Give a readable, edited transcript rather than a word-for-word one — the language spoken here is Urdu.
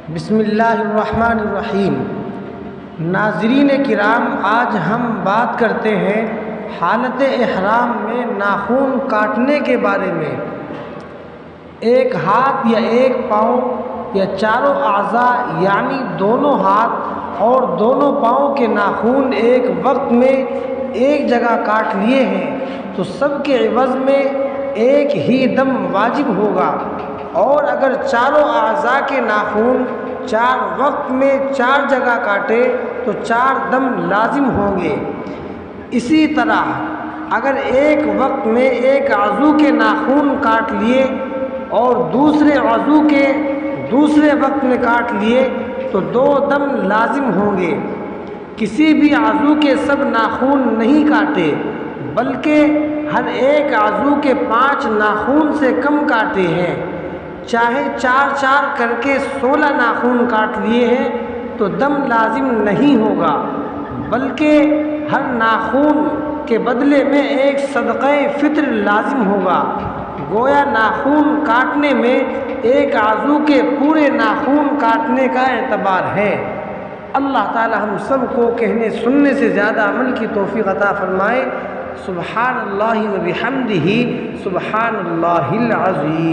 بسم اللہ الرحمن الرحیم۔ ناظرین کرام، آج ہم بات کرتے ہیں حالت احرام میں ناخن کاٹنے کے بارے میں۔ ایک ہاتھ یا ایک پاؤں یا چاروں اعضاء یعنی دونوں ہاتھ اور دونوں پاؤں کے ناخن ایک وقت میں ایک جگہ کاٹ لیے ہیں تو سب کے عوض میں ایک ہی دم واجب ہوگا، اور اگر چاروں اعضاء کے ناخن چار وقت میں چار جگہ کاٹے تو چار دم لازم ہوں گے۔ اسی طرح اگر ایک وقت میں ایک عضو کے ناخن کاٹ لیے اور دوسرے عضو کے دوسرے وقت میں کاٹ لیے تو دو دم لازم ہوں گے۔ کسی بھی عضو کے سب ناخن نہیں کاٹے، بلکہ ہر ایک عضو کے 5 ناخن سے کم کاٹے ہیں۔ چاہے 4 کر کے 16 ناخن کاٹ لیے ہیں تو دم لازم نہیں ہوگا، بلکہ ہر ناخن کے بدلے میں ایک صدقہ فطر لازم ہوگا۔ گویا ناخن کاٹنے میں ایک عضو کے پورے ناخن کاٹنے کا اعتبار ہے۔ اللہ تعالی ہم سب کو کہنے سننے سے زیادہ عمل کی توفیق عطا فرمائے۔ سبحان اللہ و بحمدہ، سبحان اللہ العظیم۔